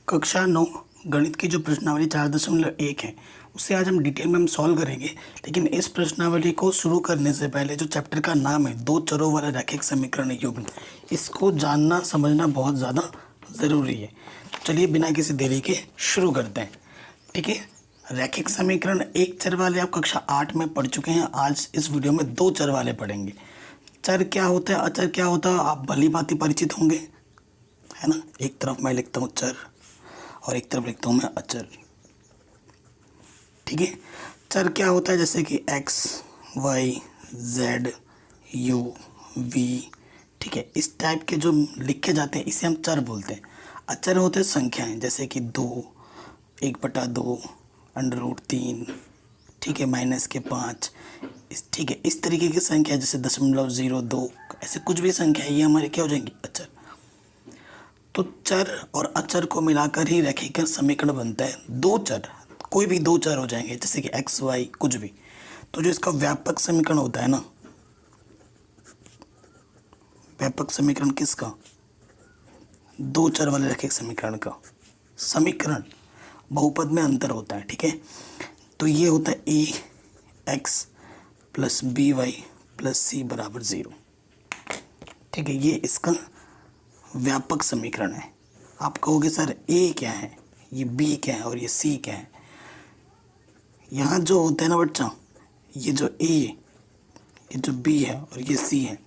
कक्षा 9 गणित की जो प्रश्नावली 4.1 है उसे आज हम डिटेल में सॉल्व करेंगे। लेकिन इस प्रश्नावली को शुरू करने से पहले जो चैप्टर का नाम है दो चरों वाला रैखिक समीकरण युग्म, इसको जानना समझना बहुत ज़्यादा ज़रूरी है। तो चलिए बिना किसी देरी के शुरू करते हैं। ठीक है, रैखिक समीकरण एक चर वाले आप कक्षा 8 में पढ़ चुके हैं। आज इस वीडियो में दो चर वाले पढ़ेंगे। चर क्या होता है, अचर क्या होता है, आप भली भांति परिचित होंगे, है ना। एक तरफ मैं लिखता हूँ चर और एक तरफ लिखता हूँ मैं अचर। ठीक है, चर क्या होता है, जैसे कि x, y, z, u, v। ठीक है, इस टाइप के जो लिखे जाते हैं इसे हम चर बोलते हैं। अचर होते हैं संख्याएं, जैसे कि 2, 1/2, √3, ठीक है, -5। ठीक है, इस तरीके की संख्या जैसे 0.02, ऐसे कुछ भी संख्या है ये हमारे क्या हो जाएंगी, अचर। तो चर और अचर को मिलाकर ही रैखिक समीकरण बनता है। दो चर, कोई भी दो चर हो जाएंगे, जैसे कि x, y, कुछ भी। तो जो इसका व्यापक समीकरण होता है ना, व्यापक समीकरण किसका, दो चर वाले रैखिक समीकरण का समीकरण बहुपद में अंतर होता है। ठीक है, तो ये होता है ax + by + c = 0। ठीक है, ये इसका व्यापक समीकरण है। आप कहोगे सर a क्या है, ये b क्या है और ये c क्या है। यहाँ जो होता है ना बच्चा, ये जो a, ये जो b है और ये c है।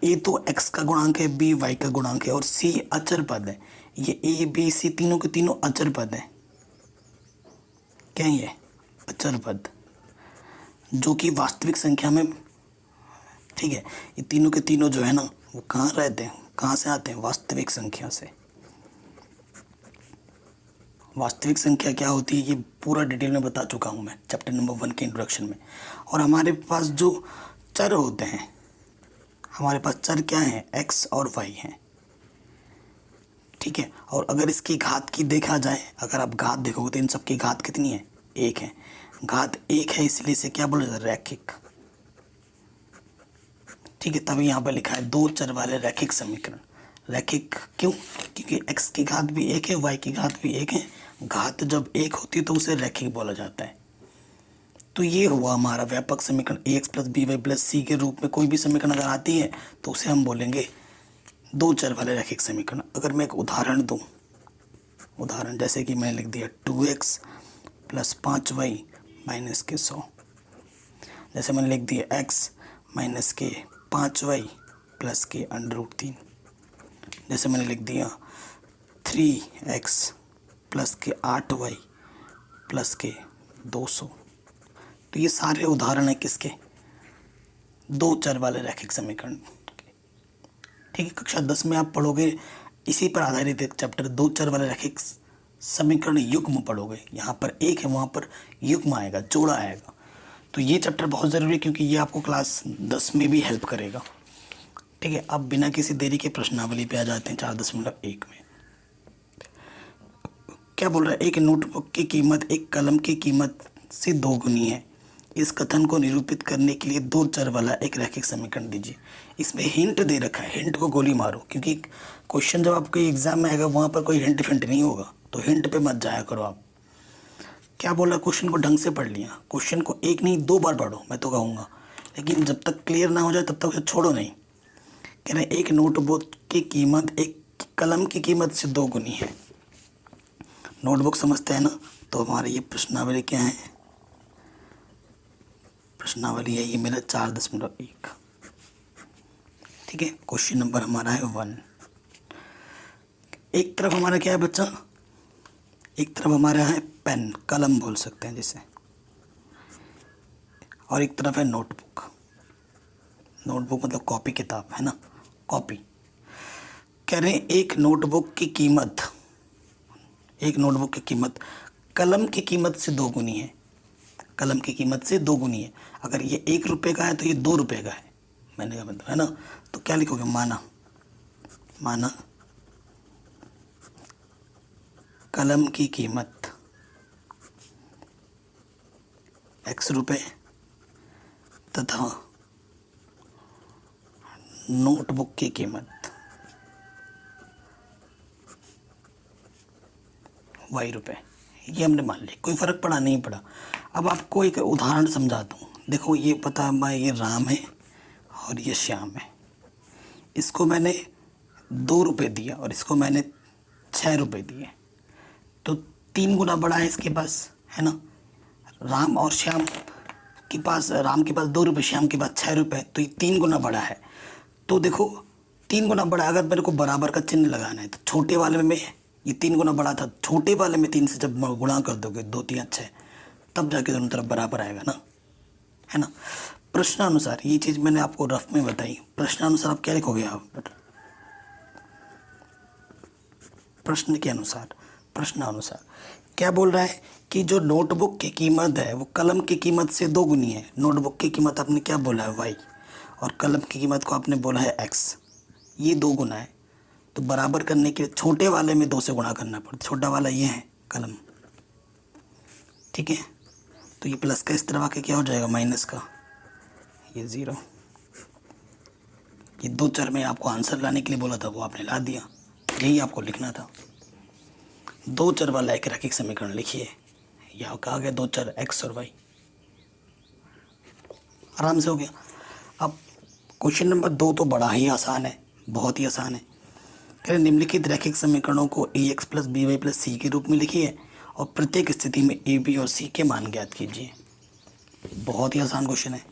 a तो x का गुणांक है, b y का गुणांक है और c अचर पद है। ये a b c तीनों के तीनों अचर पद है। क्या है ये, अचर पद, जो कि वास्तविक संख्या में, ठीक है, ये तीनों के तीनों जो है ना वो कहाँ रहते हैं, कहाँ से आते हैं, वास्तविक संख्या से। वास्तविक संख्या क्या होती है ये पूरा डिटेल में बता चुका हूँ मैं चैप्टर नंबर 1 के इंट्रोडक्शन में। और हमारे पास जो चर होते हैं, हमारे पास चर क्या है, x और y हैं। ठीक है, और अगर इसकी घात की देखा जाए, अगर आप घात देखोगे तो इन सब की घात कितनी है, 1 है। घात 1 है, इसलिए इसे क्या बोला जाता है, रैखिक। ठीक है, तभी यहाँ पर लिखा है दो चर वाले रैखिक समीकरण। रैखिक क्यों, क्योंकि x की घात भी 1 है, y की घात भी 1 है। घात जब 1 होती है तो उसे रैखिक बोला जाता है। तो ये हुआ हमारा व्यापक समीकरण। ax + by + c के रूप में कोई भी समीकरण अगर आती है तो उसे हम बोलेंगे दो चर वाले रैखिक समीकरण। अगर मैं एक उदाहरण दूं, उदाहरण जैसे कि मैंने लिख दिया 2x + 5y - के 100। जैसे मैंने लिख दिया x - के 5y + के √3। जैसे मैंने लिख दिया 3x + के 8y + के 200। तो ये सारे उदाहरण है किसके, दो चर वाले रैखिक समीकरण के। ठीक है, कक्षा 10 में आप पढ़ोगे इसी पर आधारित एक चैप्टर दो चर वाले रैखिक समीकरण युग्म पढ़ोगे। यहाँ पर एक है, वहाँ पर युग्म आएगा, जोड़ा आएगा। तो ये चैप्टर बहुत ज़रूरी है क्योंकि ये आपको क्लास 10 में भी हेल्प करेगा। ठीक है, अब बिना किसी देरी के प्रश्नावली पे आ जाते हैं 4.1 में। क्या बोल रहा है, एक नोटबुक की कीमत एक कलम की कीमत से दोगुनी है। इस कथन को निरूपित करने के लिए दो चर वाला एक रैखिक समीकरण दीजिए। इसमें हिंट दे रखा है, हिंट को गोली मारो, क्योंकि क्वेश्चन जब आपके एग्जाम में आएगा वहाँ पर कोई हिंट फिंट नहीं होगा, तो हिंट पे मत जाया करो आप। क्या बोला, क्वेश्चन को ढंग से पढ़ लिया, क्वेश्चन को एक नहीं 2 बार पढ़ो मैं तो कहूँगा, लेकिन जब तक क्लियर ना हो जाए तब तक छोड़ो नहीं। कह रहे एक नोटबुक की कीमत एक कलम की कीमत से दोगुनी है। नोटबुक समझते हैं ना, तो हमारे ये प्रश्नावली क्या है, प्रश्नावली है ये मेरा 4.1। ठीक है, क्वेश्चन नंबर हमारा है 1। एक तरफ हमारा क्या है बच्चा, एक तरफ हमारा है पेन, कलम बोल सकते हैं जिसे, और एक तरफ है नोटबुक। नोटबुक मतलब कॉपी किताब, है ना, कॉपी। कह रहे हैं एक नोटबुक की कीमत, एक नोटबुक की कीमत कलम की कीमत से दोगुनी है। कलम की कीमत से दोगुनी है। अगर ये 1 रुपये का है तो ये 2 रुपये का है, मैंने कहा मतलब, है ना। तो क्या लिखोगे, माना, माना कलम की कीमत x रुपये तथा नोटबुक की कीमत वाई रुपये, ये हमने मान लिया, कोई फ़र्क पड़ा नहीं पड़ा। अब आपको एक उदाहरण समझाता हूँ। देखो ये पता है मैं, ये राम है और ये श्याम है, इसको मैंने 2 रुपये दिया और इसको मैंने 6 रुपये दिए, तो 3 गुना बड़ा है इसके पास, है ना। राम और श्याम के पास, राम के पास 2 रुपये, श्याम के पास 6 रुपये, तो ये 3 गुना बड़ा है। तो देखो 3 गुना बड़ा, अगर मेरे को बराबर का चिन्ह लगाना है तो छोटे वाले में ये 3 गुना बड़ा था, छोटे वाले में 3 से जब गुणा कर दोगे 2 3 6, तब जाके दोनों तरफ बराबर आएगा ना, है ना। प्रश्नानुसार ये चीज़ मैंने आपको रफ में बताई। प्रश्नानुसार आप क्या लिखोगे आप बेटा? प्रश्न के अनुसार, प्रश्नानुसार क्या बोल रहा है कि जो नोटबुक की कीमत है वो कलम की कीमत से 2 गुनी है। नोटबुक की कीमत आपने क्या बोला है वाई, और कलम की कीमत को आपने बोला है एक्स, ये 2 गुना है। तो बराबर करने के लिए छोटे वाले में 2 से गुणा करना पड़ता, छोटा वाला ये है कलम, ठीक है। तो ये प्लस का इस तरह आके क्या हो जाएगा माइनस का, ये 0। ये 2 चर में आपको आंसर लाने के लिए बोला था, वो आपने ला दिया, यही आपको लिखना था। 2 चर वाला एक रैखिक समीकरण लिखिए, यह कहा गया 2 चर एक्स और वाई, आराम से हो गया। अब क्वेश्चन नंबर 2 तो बड़ा ही आसान है, बहुत ही आसान है। कह रहे निम्नलिखित रैखिक समीकरणों को a x plus b y plus c के रूप में लिखिए और प्रत्येक स्थिति में ए बी और सी के मान ज्ञात कीजिए। बहुत ही आसान क्वेश्चन है।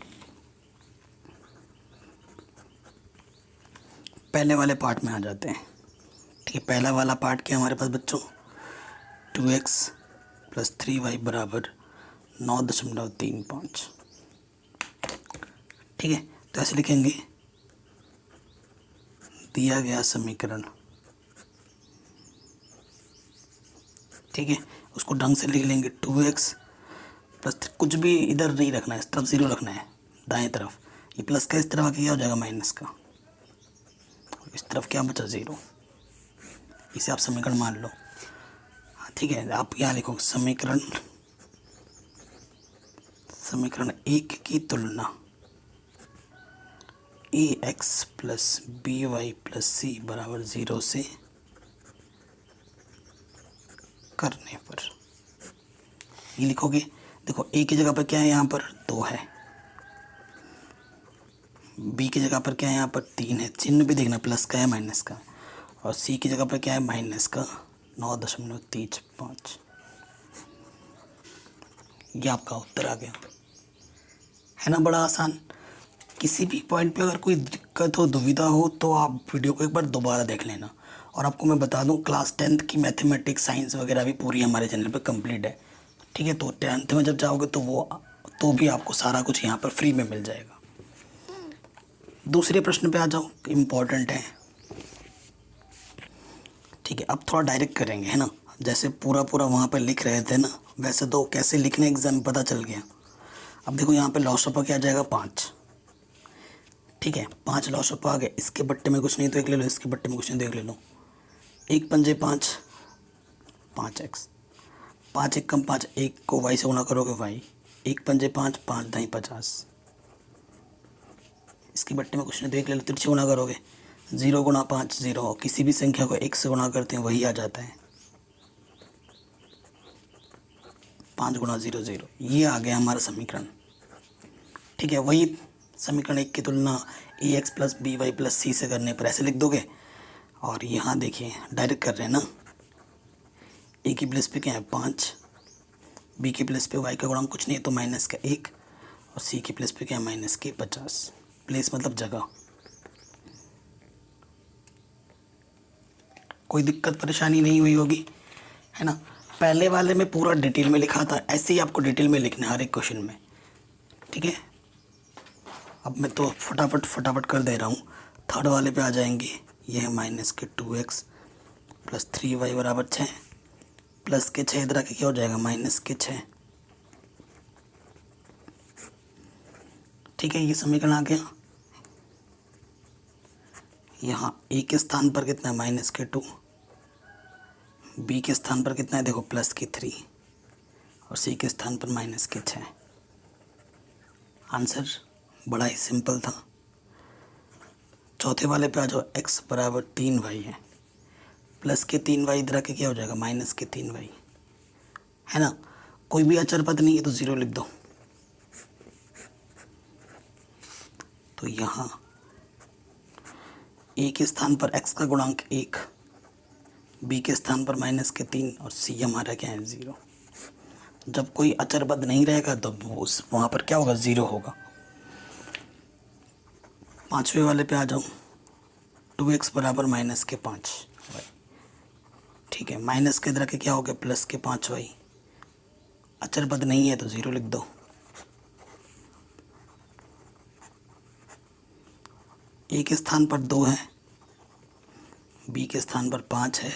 पहले वाले पार्ट में आ जाते हैं, ठीक है। पहला वाला पार्ट क्या हमारे पास बच्चों, 2x प्लस 3y बराबर 9.35, ठीक है। तो ऐसे लिखेंगे, दिया गया समीकरण, ठीक है, उसको ढंग से लिख लेंगे। 2x प्लस, कुछ भी इधर नहीं रखना है, इस तरफ 0 रखना है, दाएं तरफ। ये प्लस का इस तरफ आके क्या हो जाएगा माइनस का, इस तरफ क्या बचा 0, इसे आप समीकरण मान लो, ठीक है। आप यहाँ लिखो समीकरण 1 की तुलना a x plus b y plus c बराबर 0 से करने पर, ये लिखोगे। देखो ए की जगह पर क्या है, यहाँ पर 2 है, बी की जगह पर क्या है, यहाँ पर 3 है, चिन्ह भी देखना प्लस का है माइनस का, और सी की जगह पर क्या है माइनस का 9.35, ये आपका उत्तर आ गया, है ना। बड़ा आसान। किसी भी पॉइंट पे अगर कोई दिक्कत हो, दुविधा हो, तो आप वीडियो को एक बार दोबारा देख लेना। और आपको मैं बता दूं क्लास 10th की मैथमेटिक्स साइंस वगैरह भी पूरी हमारे चैनल पे कंप्लीट है, ठीक है। तो 10th में जब जाओगे तो भी आपको सारा कुछ यहाँ पर फ्री में मिल जाएगा। दूसरे प्रश्न पे आ जाओ, इम्पोर्टेंट है, ठीक है। अब थोड़ा डायरेक्ट करेंगे, है ना। जैसे पूरा वहाँ पर लिख रहे थे ना, वैसे तो कैसे लिखने एग्जाम में पता चल गया। अब देखो यहाँ पे लॉस ऑफ क्या आ जाएगा 5, ठीक है। 5 लॉस ऑफ आ गए, इसके बट्टे में कुछ नहीं तो 1 ले लो, इसके बट्टे में कुछ नहीं तो 1 ले लो। 1 पंजे 5, 5x, 5 1 कम 5, 1 को y से गुणा करोगे y, 1 पंजे 5, 5 दाई 50, इसके बट्टे में कुछ नहीं तो 1 ले लो, तिरछे गुणा करोगे, 0 गुणा 5 0, किसी भी संख्या को 1 से गुणा करते हैं वही आ जाता है, 5 गुणा 0 0, ये आ गया हमारा समीकरण, ठीक है। वही समीकरण 1 की तुलना a x plus b y plus c से करने पर ऐसे लिख दोगे। और यहाँ देखिए डायरेक्ट कर रहे हैं ना, ए की प्लस पे क्या है 5, बी की प्लस पे वाई का गुणांक कुछ नहीं है तो माइनस का 1, और सी की प्लस पे क्या है माइनस के 50, प्लेस मतलब जगह। कोई दिक्कत परेशानी नहीं हुई होगी, है ना। पहले वाले में पूरा डिटेल में लिखा था, ऐसे ही आपको डिटेल में लिखना है हर एक क्वेश्चन में, ठीक है। अब मैं तो फटाफट कर दे रहा हूँ। थर्ड वाले पे आ जाएंगे, ये है माइनस के 2x प्लस 3y बराबर 6, प्लस के 6 इधर आके क्या हो जाएगा माइनस के 6, ठीक है। ये समीकरण आ गया। यहाँ ए के स्थान पर कितना है माइनस के 2, बी के स्थान पर कितना है देखो प्लस के 3, और सी के स्थान पर माइनस के 6। आंसर बड़ा ही सिंपल था। चौथे वाले पे आ जाओ, x बराबर 3y है, प्लस के 3y इधर आके क्या हो जाएगा माइनस के 3y, है ना। कोई भी अचर पद नहीं है तो 0 लिख दो। तो यहाँ ए के स्थान पर x का गुणांक 1, b के स्थान पर -3 और c हमारा क्या है 0। जब कोई अचर पद नहीं रहेगा तो उस वहाँ पर क्या होगा 0 होगा। 5वें वाले पे आ जाऊँ। 2x बराबर -5। ठीक है, माइनस के इधर के क्या हो गया +5y। अचर पद नहीं है तो 0 लिख दो। ए के स्थान पर 2 है, बी के स्थान पर 5 है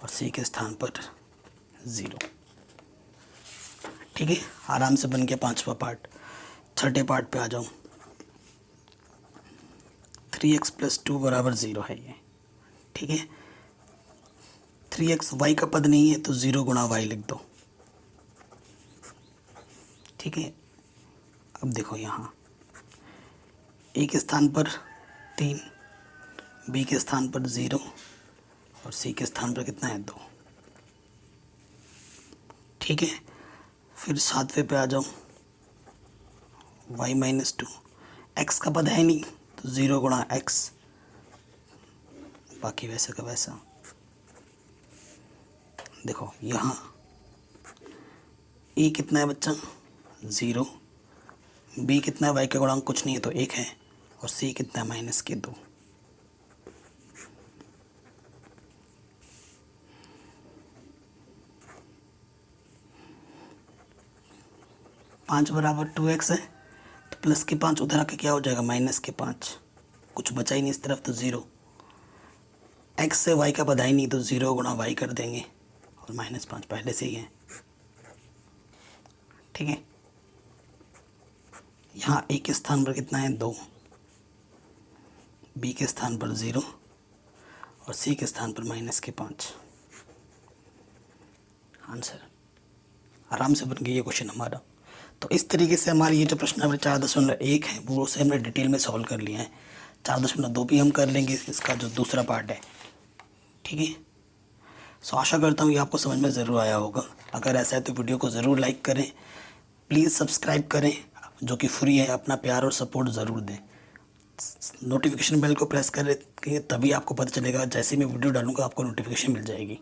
और सी के स्थान पर 0। ठीक है, आराम से बन गया 5वां पार्ट। छठे पार्ट पे आ जाऊँ। 3x + 2 बराबर 0 है ये। ठीक है, 3x y का पद नहीं है तो 0 गुणा y लिख दो। ठीक है, अब देखो यहाँ ए के स्थान पर 3, बी के स्थान पर 0 और सी के स्थान पर कितना है 2। ठीक है, फिर 7वें पे आ जाऊँ। y - 2, x का पद है नहीं तो 0 गुणा x, बाकी वैसे का वैसा। देखो यहाँ ए कितना है बच्चा 0, बी कितना है y का गुणांक कुछ नहीं है तो 1 है और सी कितना है -2। पाँच बराबर 2x है तो +5 उधर आके क्या हो जाएगा -5। कुछ बचा ही नहीं इस तरफ तो 0। x से y का पद ही नहीं तो 0 गुणा y कर देंगे और -5 पहले से ही है। ठीक है, यहाँ ए के स्थान पर कितना है 2, बी के स्थान पर 0 और सी के स्थान पर -5। आंसर आराम से बन गया ये क्वेश्चन हमारा। तो इस तरीके से हमारी ये जो प्रश्न नंबर 4.1 है वो से हमने डिटेल में सॉल्व कर लिया है। 4.2 भी हम कर लेंगे इसका जो दूसरा पार्ट है। ठीक है, सो आशा करता हूँ ये आपको समझ में ज़रूर आया होगा। अगर ऐसा है तो वीडियो को ज़रूर लाइक करें, प्लीज़ सब्सक्राइब करें जो कि फ्री है। अपना प्यार और सपोर्ट ज़रूर दें। नोटिफिकेशन बेल को प्रेस करें तभी आपको पता चलेगा, जैसे मैं वीडियो डालूंगा आपको नोटिफिकेशन मिल जाएगी।